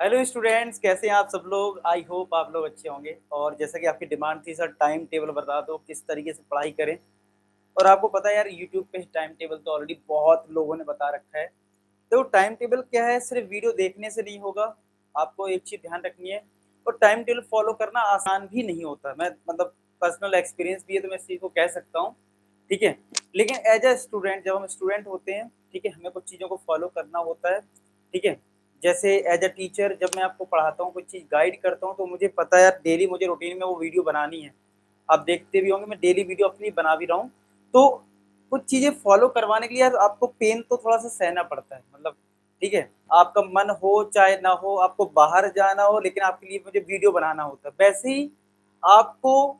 Hello students, कैसे हैं आप सब लोग। आई होप आप लोग अच्छे होंगे। और जैसा कि आपकी डिमांड थी सर, टाइम टेबल बता दो किस तरीके से पढ़ाई करें। और आपको पता है यार, यूट्यूब पे टाइम टेबल तो ऑलरेडी बहुत लोगों ने बता रखा है। तो टाइम टेबल क्या है, सिर्फ वीडियो देखने से नहीं होगा। आपको एक चीज़ ध्यान रखनी है, और टाइम टेबल फॉलो करना आसान भी नहीं होता। मैं मतलब पर्सनल एक्सपीरियंस भी है, तो मैं इस चीज़ को कह सकता हूँ। ठीक है, लेकिन एज अ स्टूडेंट, जब हम स्टूडेंट होते हैं, ठीक है, हमें कुछ चीज़ों को फॉलो करना होता है। ठीक है, जैसे एज अ टीचर जब मैं आपको पढ़ाता हूँ, कोई चीज़ गाइड करता हूँ, तो मुझे पता है यार, डेली मुझे रूटीन में वो वीडियो बनानी है। आप देखते भी होंगे, मैं डेली वीडियो अपनी बना भी रहा हूँ। तो कुछ चीज़ें फॉलो करवाने के लिए यार आपको पेन तो थोड़ा सा सहना पड़ता है। मतलब ठीक है, आपका मन हो चाहे ना हो, आपको बाहर जाना हो, लेकिन आपके लिए मुझे वीडियो बनाना होता है। वैसे ही आपको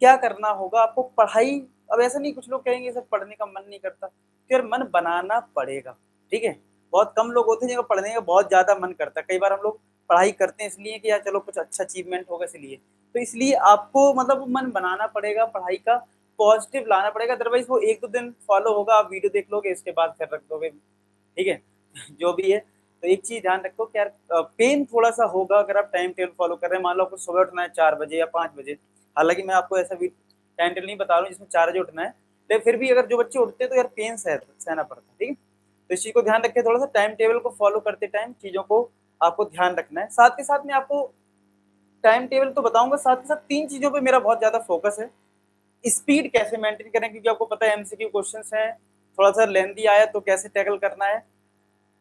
क्या करना होगा, आपको पढ़ाई, अब ऐसा नहीं कुछ लोग कहेंगे सर पढ़ने का मन नहीं करता, फिर मन बनाना पड़ेगा। ठीक है, बहुत कम लोग होते हैं जिनको पढ़ने का बहुत ज़्यादा मन करता है। कई बार हम लोग पढ़ाई करते हैं इसलिए कि यार चलो कुछ अच्छा अचीवमेंट होगा इसलिए, तो इसलिए आपको मतलब मन बनाना पड़ेगा, पढ़ाई का पॉजिटिव लाना पड़ेगा। अदरवाइज वो एक दो दिन फॉलो होगा, आप वीडियो देख लोगे, इसके बाद फिर रख दोगे। ठीक है, जो भी है। तो एक चीज़ ध्यान रखो कि यार पेन थोड़ा सा होगा अगर आप टाइम टेबल फॉलो कर रहे हैं। मान लो आपको सुबह उठना है 4 बजे या 5 बजे। हालांकि मैं आपको ऐसा भी टाइम टेबल नहीं बता रहा हूँ जिसमें 4 बजे उठना है, लेकिन फिर भी अगर जो बच्चे उठते हैं तो यार पेन सहना पड़ता है। ठीक है, तो इस चीज़ को ध्यान रखें, थोड़ा सा टाइम टेबल को फॉलो करते टाइम चीज़ों को आपको ध्यान रखना है। साथ के साथ में आपको टाइम टेबल तो बताऊंगा, साथ के साथ 3 चीज़ों पे मेरा बहुत ज़्यादा फोकस है। स्पीड कैसे मेंटेन करें, क्योंकि आपको पता है एमसीक्यू क्वेश्चंस हैं, थोड़ा सा लेंदी आया तो कैसे टैकल करना है,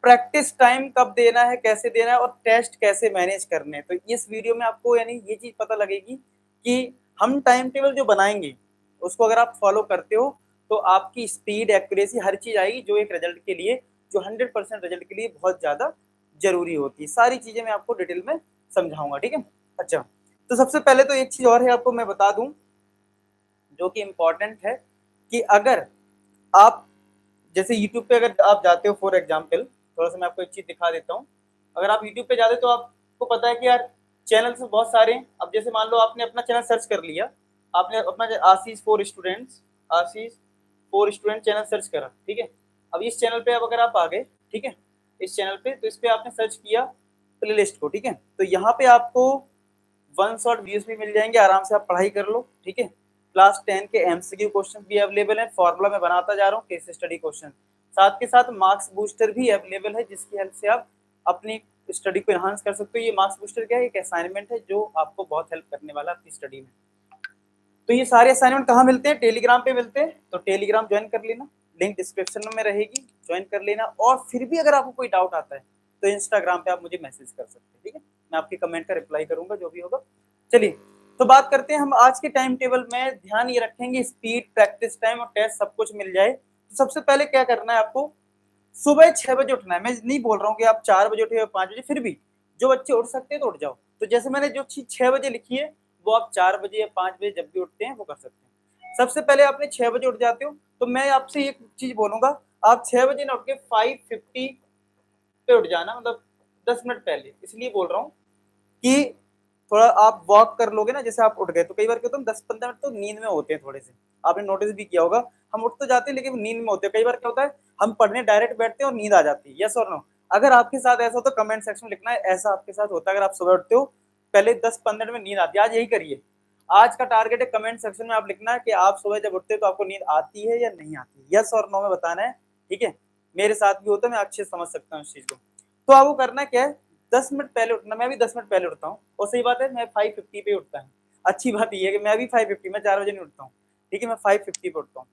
प्रैक्टिस टाइम कब देना है, कैसे देना है, और टेस्ट कैसे मैनेज करने हैं। तो इस वीडियो में आपको यानी ये चीज़ पता लगेगी कि हम टाइम टेबल जो बनाएंगे उसको अगर आप फॉलो करते हो तो आपकी स्पीड, एक्यूरेसी, हर चीज़ आएगी जो एक रिजल्ट के लिए, जो 100% रिजल्ट के लिए बहुत ज़्यादा जरूरी होती है। सारी चीज़ें मैं आपको डिटेल में समझाऊंगा। ठीक है, अच्छा, तो सबसे पहले तो एक चीज़ और है, आपको मैं बता दूं जो कि इम्पोर्टेंट है, कि अगर आप जैसे यूट्यूब पे अगर आप जाते हो, फॉर एग्जाम्पल थोड़ा सा मैं आपको एक चीज़ दिखा देता हूँ। अगर आप यूट्यूब पे जाते हो तो आपको पता है कि यार चैनल से बहुत सारे हैं। अब जैसे मान लो आपने अपना चैनल सर्च कर लिया, आपने अपना आशीष फॉर स्टूडेंट चैनल सर्च करा। ठीक है, अब इस चैनल पे अब अगर आप आ गए, ठीक है, इस चैनल पे, तो इस पे आपने सर्च किया प्ले लिस्ट को। ठीक है, तो यहाँ पे आपको वन शॉट व्यूज भी मिल जाएंगे, आराम से आप पढ़ाई कर लो। ठीक है, क्लास 10 के एमसीक्यू क्वेश्चन भी अवेलेबल है, फॉर्मूला में बनाता जा रहा हूँ, केस स्टडी क्वेश्चन। साथ के साथ मार्क्स बूस्टर भी अवेलेबल है, जिसकी हेल्प से आप अपनी स्टडी को एनहांस कर सकते हो। ये मार्क्स बूस्टर क्या है, एक असाइनमेंट है जो आपको बहुत हेल्प करने वाला है आपकी स्टडी में। तो ये सारे असाइनमेंट कहाँ मिलते हैं, टेलीग्राम पे मिलते हैं, तो टेलीग्राम ज्वाइन कर लेना, लिंक डिस्क्रिप्शन में रहेगी, ज्वाइन कर लेना। और फिर भी अगर आपको कोई डाउट आता है तो इंस्टाग्राम पे आप मुझे मैसेज कर सकते हैं। ठीक है, मैं आपके कमेंट का रिप्लाई करूंगा जो भी होगा। चलिए, तो बात करते हैं हम आज के टाइम टेबल में। ध्यान ये रखेंगे, स्पीड, प्रैक्टिस टाइम और टेस्ट सब कुछ मिल जाए। तो सबसे पहले क्या करना है आपको, सुबह 6 बजे उठना है। मैं नहीं बोल रहा हूँ कि आप 4 बजे उठे या 5 बजे, फिर भी जो बच्चे उठ सकते हैं तो उठ जाओ। तो जैसे मैंने जो चीज 6 बजे लिखी है, वो आप 4 बजे या 5 बजे जब भी उठते हैं वो कर सकते हैं। सबसे पहले आपने 6 बजे उठ जाते हो, तो मैं आपसे एक चीज बोलूंगा, आप 6 बजे ना उठ के 5:50 पे उठ जाना, मतलब 10 मिनट पहले। इसलिए बोल रहा हूँ कि थोड़ा आप वॉक कर लोगे ना, जैसे आप उठ गए तो कई बार क्या होता है, 10-15 मिनट तो नींद में होते हैं थोड़े से। आपने नोटिस भी किया होगा, हम उठ तो जाते हैं लेकिन नींद में होते हैं। कई बार क्या होता है, हम पढ़ने डायरेक्ट बैठते हैं और नींद आ जाती है। यस और नो? अगर आपके साथ ऐसा हो तो कमेंट सेक्शन में लिखना है, ऐसा आपके साथ होता है अगर आप सुबह उठते हो, पहले 10-15 मिनट में नींद आती है। आज यही करिए, आज का टारगेट है, कमेंट सेक्शन में आप लिखना है कि आप सुबह जब उठते हो तो आपको नींद आती है या नहीं आती है। यस और नो में बताना है। ठीक है, मेरे साथ भी होता है, मैं अच्छे से समझ सकता हूँ इस चीज को। तो आपको करना क्या है, 10 मिनट पहले उठना। मैं भी 10 मिनट पहले उठता हूँ, और सही बात है, मैं 5:50 पे उठता हूँ। अच्छी बात ये है कि मैं भी 5:50, मैं 4 बजे नहीं उठता हूँ। ठीक है, मैं 5:50 पे उठता हूँ।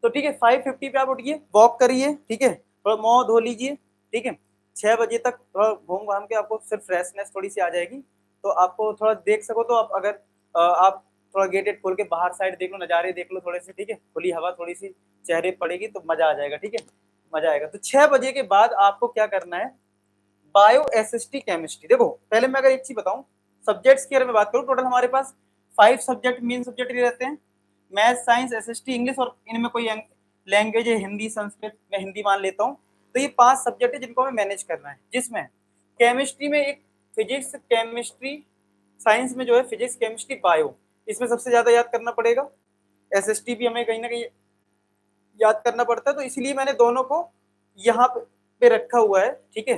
तो ठीक है, 5:50 पे आप उठिए, वॉक करिए। ठीक है, थोड़ा मुंह धो लीजिए। ठीक है, 6 बजे तक थोड़ा घूम घाम के आपको सिर्फ फ्रेशनेस थोड़ी सी आ जाएगी। तो आपको थोड़ा देख सको तो आप, अगर आप थोड़ा गेट वेट खोल के बाहर साइड देख लो, नज़ारे देख लो थोड़े से। ठीक है, खुली हवा थोड़ी सी चेहरे पड़ेगी तो मजा आ जाएगा। ठीक है, मजा आएगा। तो 6 बजे के बाद आपको क्या करना है, बायो एसएसटी केमिस्ट्री। देखो, पहले मैं अगर एक चीज बताऊं, सब्जेक्ट्स की अगर मैं बात करूं, टोटल हमारे पास 5 सब्जेक्ट, मेन सब्जेक्ट ये रहते हैं, मैथ, साइंस, एसएसटी, इंग्लिश, और इनमें कोई लैंग्वेज है, हिंदी, संस्कृत, मैं हिंदी मान लेता हूं। तो ये 5 सब्जेक्ट है जिनको हमें मैनेज करना है, जिसमें केमिस्ट्री में एक फिजिक्स, केमिस्ट्री, साइंस में जो है फिजिक्स, केमिस्ट्री, बायो, इसमें सबसे ज्यादा याद करना पड़ेगा। एसएसटी भी हमें कहीं ना कहीं याद करना पड़ता है, तो इसलिए मैंने दोनों को यहाँ पे रखा हुआ है। ठीक है,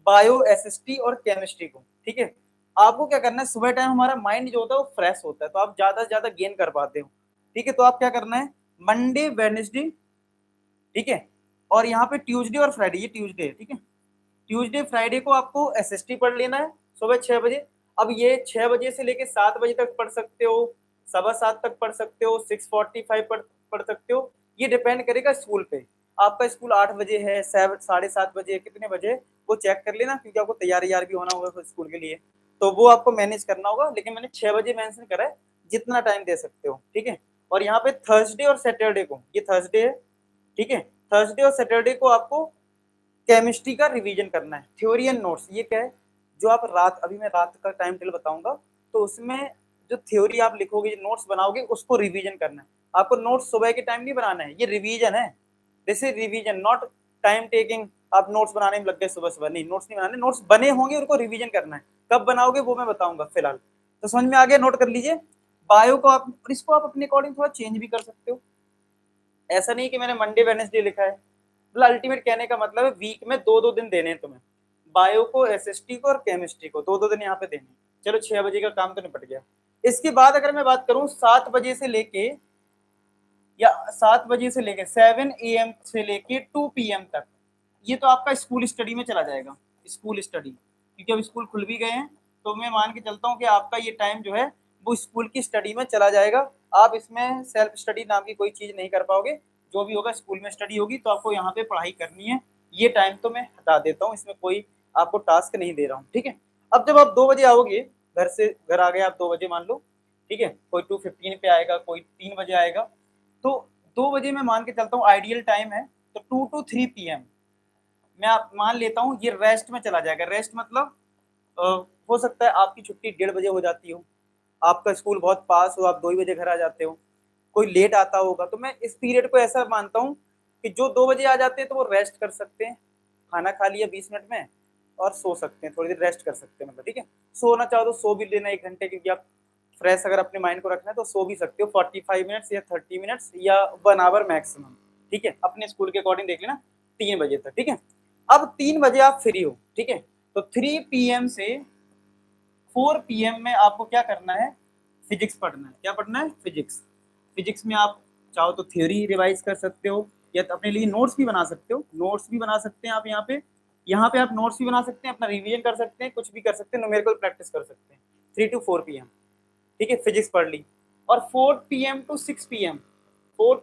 बायो, एसएसटी और केमिस्ट्री को, ठीक है। आपको क्या करना है, सुबह टाइम हमारा माइंड जो होता है वो फ्रेश होता है, तो आप ज्यादा से ज्यादा गेन कर पाते हो, ठीक है। तो आप क्या करना है, मंडे, वेडनेसडे, ठीक है, और यहाँ पे ट्यूसडे और फ्राइडे, ये ट्यूसडे है, ठीक है, ट्यूसडे फ्राइडे को आपको एसएसटी पढ़ लेना है सुबह 6 बजे। अब ये 6 बजे से लेके 7 बजे तक पढ़ सकते हो, 7:15 तक पढ़ सकते हो, 6:45 पढ़ सकते हो, ये डिपेंड करेगा स्कूल पे। आपका स्कूल 8 बजे है, 7:30 बजे, कितने बजे, वो चेक कर लेना, क्योंकि आपको तैयार भी होना होगा स्कूल के लिए, तो वो आपको मैनेज करना होगा। लेकिन मैंने 6 बजे मेंशन करा है, जितना टाइम दे सकते हो, ठीक है। और यहाँ पे थर्सडे और सैटरडे को, ये थर्सडे है, ठीक है, थर्सडे और सैटरडे को आपको केमिस्ट्री का रिवीजन करना है, थ्योरी एंड नोट्स। ये क्या है, जो आप रात, अभी मैं रात का टाइम टेबल बताऊंगा, तो उसमें जो थ्योरी आप लिखोगे, जो नोट्स बनाओगे, उसको रिवीजन करना है। आपको नोट्स सुबह के टाइम नहीं बनाना है, ये रिवीजन है, this is revision, not time taking. आप नोट्स बनाने में लग गए सुबह सुबह, नहीं, नोट्स नहीं बनाने, नोट्स बने होंगे, उनको रिवीजन करना है। कब बनाओगे वो मैं बताऊंगा फिलहाल। तो समझ में आ गया, नोट कर लीजिए। बायो को आप, इसको आप अपने अकॉर्डिंग थोड़ा चेंज भी कर सकते हो, ऐसा नहीं कि मैंने मंडे वेडनेसडे लिखा है। मतलब अल्टीमेट कहने का मतलब है वीक में 2-2 दिन देने हैं तुम्हें, बायो को, एसएसटी को और केमिस्ट्री को 2-2 दिन यहाँ पे देने। चलो 6 बजे का काम तो निपट गया। इसके बाद अगर मैं बात करूं 7 बजे से लेके, या 7 बजे से लेके 7 AM से लेके 2 PM तक, ये तो आपका स्कूल स्टडी में चला जाएगा, स्कूल स्टडी, क्योंकि अब स्कूल खुल भी गए हैं, तो मैं मान के चलता हूँ कि आपका ये टाइम जो है वो स्कूल की स्टडी में चला जाएगा। आप इसमें सेल्फ स्टडी नाम की कोई चीज़ नहीं कर पाओगे, जो भी होगा स्कूल में स्टडी होगी, तो आपको यहाँ पे पढ़ाई करनी है। ये टाइम तो मैं हटा देता हूँ, इसमें कोई आपको टास्क नहीं दे रहा हूँ, ठीक है। अब जब आप 2 बजे आओगे, घर आ गए आप 2 बजे मान लो, ठीक है, कोई 2:15 पे आएगा, कोई 3 बजे आएगा, तो 2 बजे मैं मान के चलता हूँ आइडियल टाइम है, तो 2 to 3 PM मैं आप मान लेता हूँ ये रेस्ट में चला जाएगा। रेस्ट मतलब हो सकता है आपकी छुट्टी 1:30 बजे हो जाती हो, आपका स्कूल बहुत पास हो, आप 2 ही बजे घर आ जाते हो, कोई लेट आता होगा, तो मैं इस पीरियड को ऐसा मानता हूँ कि जो 2 बजे आ जाते हैं तो वो रेस्ट कर सकते हैं, खाना खा लिया 20 मिनट में और सो सकते हैं, थोड़ी देर रेस्ट कर सकते हैं, मतलब ठीक है। सोना चाहो तो सो भी लेना 1 घंटे, क्योंकि आप फ्रेश अगर अपने माइंड को रखना है तो सो भी सकते हो 45 मिनट्स या 30 मिनट्स या 1 आवर मैक्सिमम, ठीक है, अपने स्कूल के अकॉर्डिंग देख लेना, 3 बजे तक, ठीक है। अब 3 बजे आप फ्री हो, ठीक है, तो 3 PM से 4 PM में आपको क्या करना है, फिजिक्स पढ़ना है। क्या पढ़ना है, फिजिक्स। फिजिक्स में आप चाहो तो थ्योरी रिवाइज कर सकते हो, या तो अपने लिए नोट्स भी बना सकते हो, नोट्स भी बना सकते हैं आप यहाँ पे आप नोट्स भी बना सकते हैं, अपना रिवीजन कर सकते हैं, कुछ भी कर सकते हैं, न्यूमेरिकल प्रैक्टिस कर सकते हैं। 3 to 4 PM, ठीक है, फिजिक्स पढ़ ली। और 4 PM to 6 PM, 4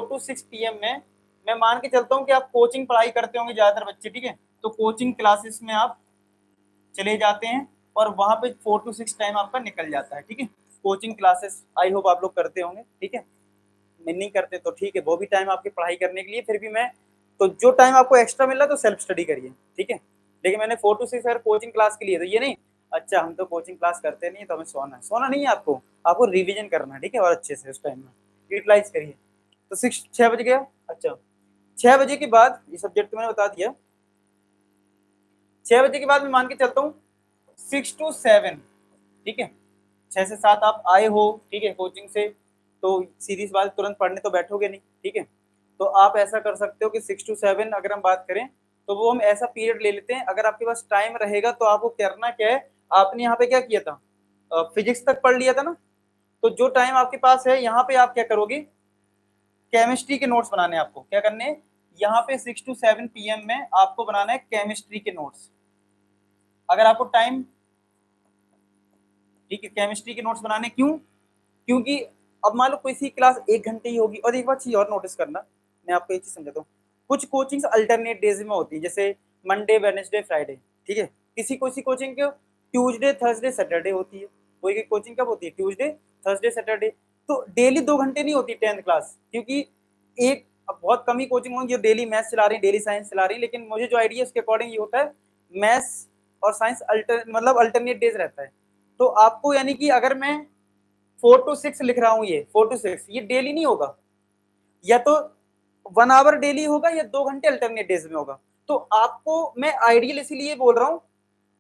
to 6 PM में मैं मान के चलता हूँ कि आप कोचिंग पढ़ाई करते होंगे ज़्यादातर बच्चे, ठीक है, तो कोचिंग क्लासेस में आप चले जाते हैं और वहाँ पे 4 to 6 टाइम आपका निकल जाता है, ठीक है। कोचिंग क्लासेस आई होप आप लोग करते होंगे, ठीक है, मैं नहीं करते तो ठीक है, वो भी टाइम आपकी पढ़ाई करने के लिए, फिर भी मैं, तो जो टाइम आपको एक्स्ट्रा मिल रहा है तो सेल्फ स्टडी करिए, ठीक है। लेकिन मैंने 4 to 6 अगर कोचिंग क्लास के लिए, तो ये नहीं अच्छा हम तो कोचिंग क्लास करते नहीं है तो हमें सोना है, सोना नहीं है, आपको आपको रिवीजन करना है, ठीक है, और अच्छे से उस टाइम में यूटिलाइज करिए। तो 6 बज गया। अच्छा, 6 बजे के बाद ये सब्जेक्ट तो मैंने बता दिया। 6 बजे के बाद मैं मान के चलता हूँ 6 to 7, ठीक है, 6 से 7 आप आए हो, ठीक है, कोचिंग से, तो सीधी सी बात, तुरंत पढ़ने तो बैठोगे नहीं, ठीक है। तो आप ऐसा कर सकते हो कि 6 to 7 अगर हम बात करें, तो वो हम ऐसा पीरियड ले लेते हैं, अगर आपके पास टाइम रहेगा तो आपको करना क्या है, आपने यहाँ पे क्या किया था, फिजिक्स तक पढ़ लिया था ना, तो जो टाइम आपके पास है यहाँ पे आप क्या करोगे, केमिस्ट्री के नोट्स बनाने हैं आपको। क्या करने हैं, यहाँ पे 6 to 7 PM में आपको बनाना है केमिस्ट्री के नोट्स, अगर आपको टाइम, ठीक है, केमिस्ट्री के नोट्स बनाने, क्यों, क्योंकि अब मान लो कोई सी क्लास 1 घंटे ही होगी। और एक बात चीज और नोटिस करना, मैं आपको एक चीज समझाता हूँ, कुछ कोचिंग्स अल्टरनेट डेज में होती है, जैसे मंडे वेडनेसडे फ्राइडे, ठीक है, किसी कोई कोचिंग के ट्यूसडे थर्सडे सैटरडे होती है, कोई की कोचिंग कब होती है, ट्यूसडे थर्सडे सैटरडे, तो डेली 2 घंटे नहीं होती 10th क्लास, क्योंकि एक बहुत कम ही कोचिंग होंगी जो डेली मैथ्स चला रही, डेली साइंस चला रही, लेकिन मुझे जो आइडिया उसके अकॉर्डिंग ये होता है, मैथ्स और साइंस मतलब अल्टरनेट डेज रहता है। तो आपको यानी कि अगर मैं 4 to 6 लिख रहा हूँ, ये 4 to 6 ये डेली नहीं होगा, या तो 1 आवर डेली होगा या 2 घंटे अल्टरनेट डेज में होगा। तो आपको मैं आइडियल इसीलिए बोल रहा हूँ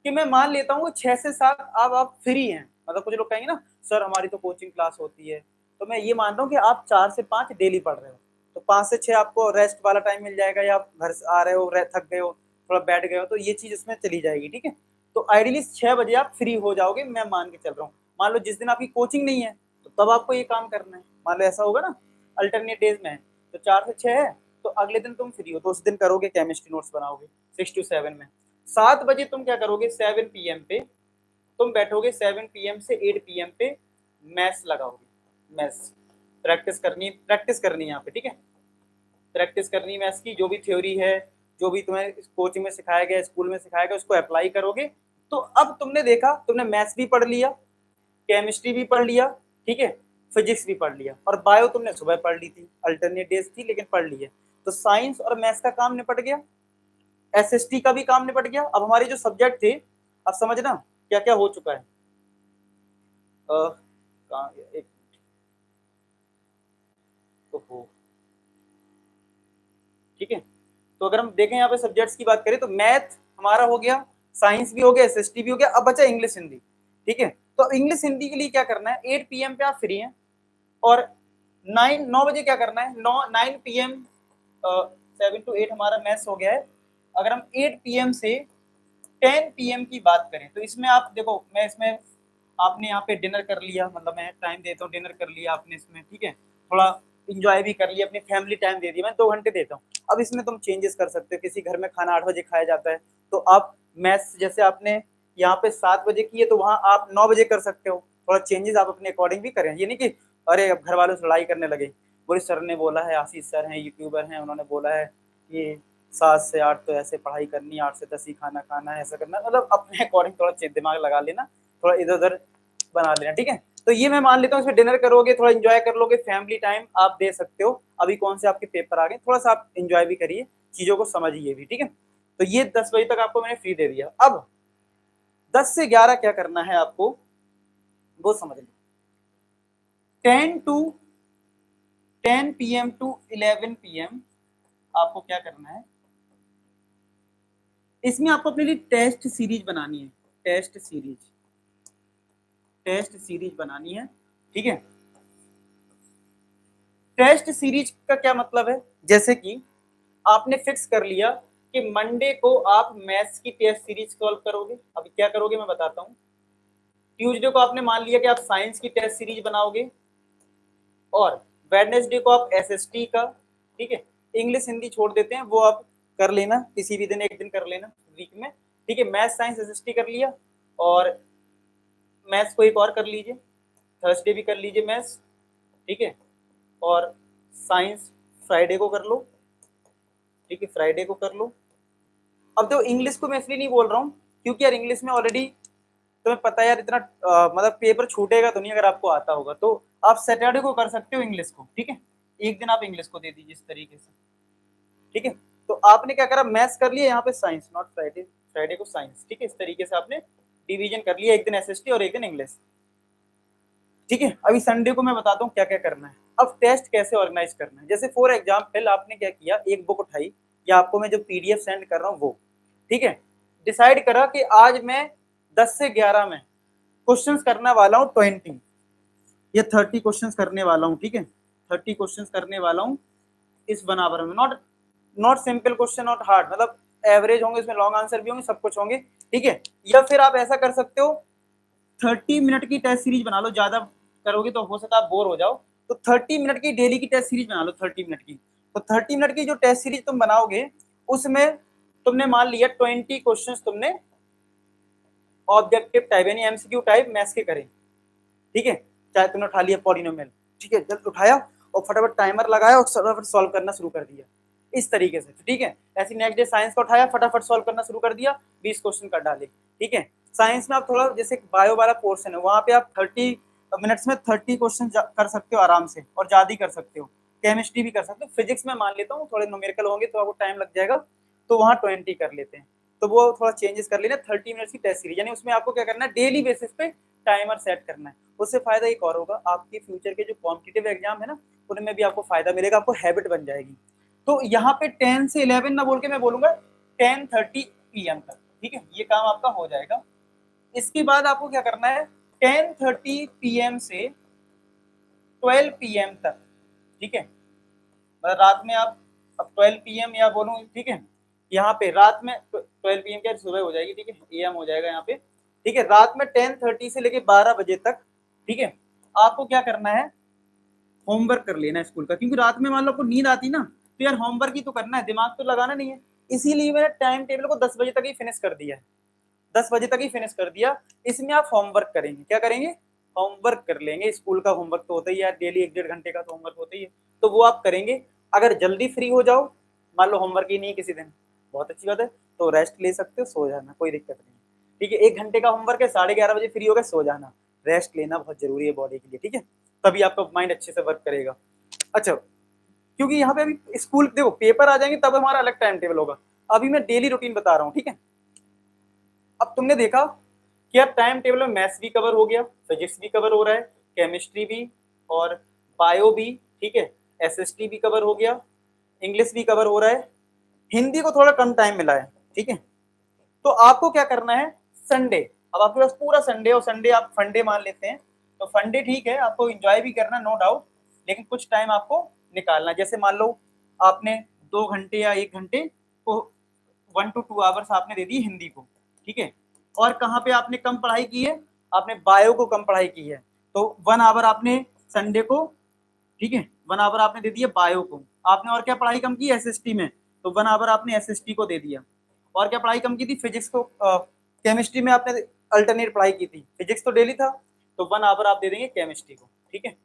कि मैं मान लेता हूँ 6 से 7 आप फ्री हैं, मतलब कुछ लोग कहेंगे ना सर हमारी तो कोचिंग क्लास होती है, तो मैं ये मान रहा हूँ कि आप 4 से 5 डेली पढ़ रहे हो, तो 5 से 6 आपको रेस्ट वाला टाइम मिल जाएगा, या आप घर से आ रहे हो थक गए हो, थोड़ा बैठ गए हो तो ये चीज उसमें चली जाएगी, ठीक है। तो आइडियली 6 बजे आप फ्री हो जाओगे, मैं मान के चल रहा हूँ। मान लो जिस दिन आपकी कोचिंग नहीं है तो तब आपको ये काम करना है, मान लो ऐसा होगा ना, अल्टरनेट डेज में है तो 4 से 6 है तो अगले दिन तुम फ्री हो तो उस दिन करोगे, केमिस्ट्री नोट्स बनाओगे 6 to 7 में। 7 बजे तुम क्या करोगे, 7 PM पे तुम बैठोगे, 7 PM से 8 PM पे मैथ्स लगाओगे। मैथ्स प्रैक्टिस करनी है यहाँ पे, ठीक है। प्रैक्टिस करनी मैथ्स की, जो भी थ्योरी है, जो भी तुम्हें कोचिंग में सिखाया गया, स्कूल में सिखाया गया, उसको अप्लाई करोगे। तो अब तुमने देखा, तुमने मैथ्स भी पढ़ लिया, केमिस्ट्री भी पढ़ लिया, ठीक है, फिजिक्स भी पढ़ लिया, और बायो तुमने सुबह पढ़ ली थी, अल्टरनेट डेज थी लेकिन पढ़ ली है। तो साइंस और मैथ्स का काम निपट गया, एसएसटी का भी काम निपट गया। अब हमारे जो सब्जेक्ट थे, अब समझना क्या क्या हो चुका है। एक तो ठीक है। तो अगर हम देखें यहाँ पे सब्जेक्ट्स की बात करें तो मैथ हमारा हो गया, साइंस भी हो गया, एसएसटी भी हो गया, अब बचा इंग्लिश हिंदी, ठीक है। तो इंग्लिश हिंदी के लिए क्या करना है, 8 PM पे आप फ्री हैं, और 9 बजे क्या करना है, 9 PM 7 to 8 हमारा मैथ्स हो गया है। अगर हम 8 PM से 10 PM की बात करें तो इसमें आप देखो, मैं इसमें आपने यहाँ पे डिनर कर लिया, मतलब मैं टाइम देता हूँ, डिनर कर लिया आपने इसमें, ठीक है, थोड़ा इंजॉय भी कर लिया, अपनी फैमिली टाइम दे दिया, मैं 2 घंटे देता हूँ। अब इसमें तुम चेंजेस कर सकते हो, किसी घर में खाना 8 बजे खाया जाता है तो आप मैथ्स जैसे आपने यहाँ पे 7 बजे की है तो वहाँ आप 9 बजे कर सकते हो, थोड़ा चेंजेस आप अपने अकॉर्डिंग भी करें। ये नहीं कि अरे अब घर वालों से लड़ाई करने लगे, बोले सर ने बोला है, आशीष सर हैं, यूट्यूबर हैं, उन्होंने बोला है कि 7 से 8 तो ऐसे पढ़ाई करनी है, 8 से 10 ही खाना खाना है, ऐसा करना, मतलब अपने अकॉर्डिंग थोड़ा दिमाग लगा लेना, थोड़ा इधर उधर बना लेना, ठीक है। तो ये मैं मान लेता हूँ, इसमें डिनर करोगे, थोड़ा एंजॉय कर लोगे, फैमिली टाइम आप दे सकते हो। अभी कौन से आपके पेपर आ गए, थोड़ा सा आप एंजॉय भी करिए, चीजों को समझिए भी, ठीक है। तो ये 10 बजे तक आपको मैंने फ्री दे दिया। अब 10 से 11 क्या करना है आपको, वो समझ लो। 10 PM to 11 PM आपको क्या करना है, इसमें आपको अपने लिए टेस्ट सीरीज बनानी है, टेस्ट सीरीज बनानी है, ठीक है। टेस्ट सीरीज का क्या मतलब है, जैसे कि आपने फिक्स कर लिया कि मंडे को आप मैथ्स की टेस्ट सीरीज सॉल्व करोगे। अब क्या करोगे मैं बताता हूँ। ट्यूसडे को आपने मान लिया कि आप साइंस की टेस्ट सीरीज बनाओगे, और वेडनेसडे को आप एसएसटी का, ठीक है, इंग्लिश हिंदी छोड़ देते हैं, वो आप कर लेना, किसी भी दिन एक दिन कर लेना वीक में, ठीक है। मैथ साइंस एसएसटी कर लिया, और मैथ्स को एक और कर लीजिए, थर्सडे भी कर लीजिए मैथ्स, ठीक है, और साइंस फ्राइडे को कर लो, ठीक है, फ्राइडे को कर लो। अब तो इंग्लिश को मैं इसलिए नहीं बोल रहा हूँ क्योंकि यार इंग्लिश में ऑलरेडी तुम्हें पता है यार, इतना मतलब पेपर छूटेगा तो नहीं, अगर आपको आता होगा तो आप सैटरडे को कर सकते हो इंग्लिश को, ठीक है, एक दिन आप इंग्लिश को दे दीजिए इस तरीके से, ठीक है। तो आपने क्या करा, मैथ्स कर लिया यहाँ पे साइंस, नॉट फ्राइडे, फ्राइडे को साइंस, ठीक है, इस तरीके से आपने डिवीजन कर लिया, एक दिन एसएसटी और एक दिन इंग्लिश, ठीक है। अभी संडे को मैं बताता हूँ क्या क्या करना है। अब टेस्ट कैसे ऑर्गेनाइज करना है, जैसे फॉर एग्जाम्पल आपने क्या किया, एक बुक उठाई, या आपको मैं जो पीडीएफ सेंड कर रहा हूँ वो, ठीक है, डिसाइड करा कि आज मैं 10 से 11 में क्वेश्चंस करने वाला हूँ 20 या 30 क्वेश्चंस करने वाला हूँ, ठीक है, 30 क्वेश्चंस करने वाला हूँ इस 1 आवर में, not simple question, not hard, मतलब एवरेज होंगे, इसमें लॉन्ग आंसर भी होंगे, सब कुछ होंगे, ठीक है। या फिर आप ऐसा कर सकते हो, 30 मिनट की टेस्ट सीरीज बना लो, ज्यादा करोगे तो हो सकता है आप बोर हो जाओ, तो 30 मिनट की डेली की टेस्ट सीरीज बना लो, 30 मिनट की। तो 30 मिनट की जो टेस्ट सीरीज तुम बनाओगे उसमें तुमने मान लिया 20 क्वेश्चंस तुमने ऑब्जेक्टिव टाइप यानी एमसीक्यू टाइप मैथ्स के करें, ठीक है, चाहे तुमने उठा लिया पॉलिनोमियल, ठीक है, जल्द उठाया और फटाफट टाइमर लगाया और फटाफट सॉल्व करना शुरू कर दिया, इस तरीके से, ठीक है। ऐसे नेक्स्ट डे साइंस का उठाया, फटाफट सॉल्व करना शुरू कर दिया, 20 क्वेश्चन कर डाले, ठीक है। साइंस में आप थोड़ा, जैसे बायो वाला पोर्शन है वहां पे आप 30 मिनट्स में 30 क्वेश्चन कर सकते हो आराम से, और ज्यादा ही कर सकते हो। केमिस्ट्री भी कर सकते हो, फिजिक्स में मान लेता हूँ थोड़े न्यूमेरिकल होंगे तो आपको टाइम लग जाएगा, तो वहाँ 20 कर लेते हैं, तो वो थोड़ा चेंजेस कर लेना। 30 मिनट्स की टेस्ट सीरीज, यानी उसमें आपको क्या करना है, डेली बेसिस पे टाइमर सेट करना है। उससे फायदा एक और होगा, आपके फ्यूचर के जो कॉम्पिटिटिव एग्जाम है ना, उनमें भी आपको फायदा मिलेगा, आपको हैबिट बन जाएगी। तो यहाँ पे 10 से 11 ना बोल के मैं बोलूंगा 10:30 PM तक, ठीक है, ये काम आपका हो जाएगा। इसके बाद आपको क्या करना है, 10:30 PM से 12 PM तक, ठीक है, मतलब रात में आप, अब 12 PM या बोलूं, ठीक है, यहाँ पे रात में 12 PM क्या सुबह हो जाएगी, ठीक है, AM हो जाएगा यहाँ पे, ठीक है। रात में 10:30 से लेके 12 बजे तक, ठीक है, आपको क्या करना है, होमवर्क कर लेना है स्कूल का, क्योंकि रात में मान लो आपको नींद आती ना, तो यार होमवर्क ही तो करना है, दिमाग तो लगाना नहीं है। इसीलिए मैंने टाइम टेबल को 10 बजे तक ही फिनिश कर दिया है, 10 बजे तक ही फिनिश कर दिया। इसमें आप होमवर्क करेंगे, क्या करेंगे, होमवर्क कर लेंगे। स्कूल का होमवर्क तो होता ही है डेली, 1-1.5 घंटे का तो होमवर्क होता ही है, तो वो आप करेंगे। अगर जल्दी फ्री हो जाओ, मान लो होमवर्क ही नहीं है किसी दिन, बहुत अच्छी बात है, तो रेस्ट ले सकते हो, सो जाना, कोई दिक्कत नहीं, ठीक है। 1 घंटे का होमवर्क है, 11:30 बजे फ्री हो गए, सो जाना। रेस्ट लेना बहुत जरूरी है बॉडी के लिए, ठीक है, तभी आपका माइंड अच्छे से वर्क करेगा। अच्छा, क्योंकि यहाँ पे अभी स्कूल देखो पेपर आ जाएंगे तब हमारा अलग टाइम टेबल होगा, अभी मैं डेली रूटीन बता रहा हूँ, ठीक है। अब तुमने देखा कि अब टाइम टेबल में मैथ्स भी कवर हो गया, फिजिक्स भी कवर हो रहा है, केमिस्ट्री भी और बायो भी, ठीक है, SST भी कवर हो गया, इंग्लिश भी कवर हो रहा है, हिंदी को थोड़ा कम टाइम मिला है, ठीक है। तो आपको क्या करना है, संडे, अब आपके पास पूरा संडे, और संडे आप फंडे मान लेते हैं, तो फंडे ठीक है, आपको एंजॉय भी करना, नो डाउट, लेकिन कुछ टाइम आपको निकालना। जैसे मान लो आपने 2 घंटे या 1 घंटे को 1 to 2 आवर्स आपने दे दी हिंदी को, ठीक है। और कहाँ पे आपने कम पढ़ाई की है, आपने बायो को कम पढ़ाई की है, तो 1 आवर आपने संडे को, ठीक है, 1 आवर आपने दे दिया बायो को। आपने और क्या पढ़ाई कम की, SST में, तो 1 आवर आपने SST को दे दिया। और क्या पढ़ाई कम की थी, फिजिक्स को, केमिस्ट्री में आपने अल्टरनेट पढ़ाई की थी, फिजिक्स तो डेली था, तो 1 आवर आप दे देंगे केमिस्ट्री को, ठीक है।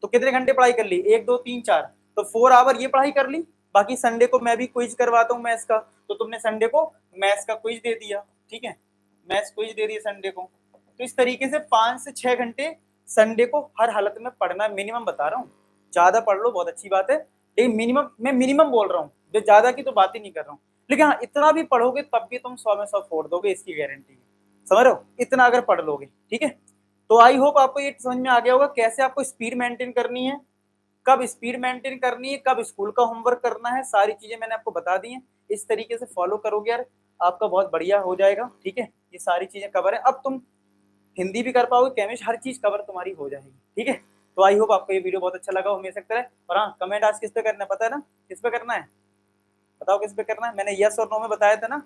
तो कितने घंटे पढ़ाई कर ली, 1 2 3 4, तो 4 आवर ये पढ़ाई कर ली। बाकी संडे को मैं भी क्विज करवाता हूँ मैथ्स का, तो तुमने संडे को मैथ्स का क्विज दे दिया, ठीक है, मैथ्स क्विज दे दिया संडे को। तो इस तरीके से 5 से 6 घंटे संडे को हर हालत में पढ़ना, मिनिमम बता रहा हूँ, ज्यादा पढ़ लो बहुत अच्छी बात है, लेकिन मिनिमम, मैं मिनिमम बोल रहा हूँ, जो ज्यादा की तो बात ही नहीं कर रहा हूँ, लेकिन हाँ इतना भी पढ़ोगे तब भी तुम 100 में 100 फोड़ दोगे, इसकी गारंटी है, समझ रहे हो, इतना अगर पढ़ लोगे, ठीक है। तो आई होप आपको ये समझ में आ गया होगा कैसे आपको स्पीड मेंटेन करनी है, कब स्पीड मेंटेन करनी है, कब स्कूल का होमवर्क करना है, सारी चीजें मैंने आपको बता दी हैं। इस तरीके से फॉलो करोगे यार, आपका बहुत बढ़िया हो जाएगा, ठीक है। ये सारी चीजें कवर है, अब तुम हिंदी भी कर पाओगे, केमिस्ट्री, हर चीज कवर तुम्हारी हो जाएगी, ठीक है। तो आई होप आपको ये वीडियो बहुत अच्छा लगा हो, मेरे सकता है। और हाँ, कमेंट आज किस पे करना है पता है ना, किस पे करना है, बताओ किस पे करना है। मैंने यस और नो में बताया था ना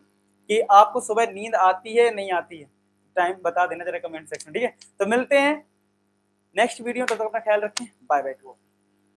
कि आपको सुबह नींद आती है नहीं आती है, टाइम बता देना जरा कमेंट सेक्शन, ठीक है। तो मिलते हैं नेक्स्ट वीडियो, तब तक अपना ख्याल रखें, बाय बाय टू।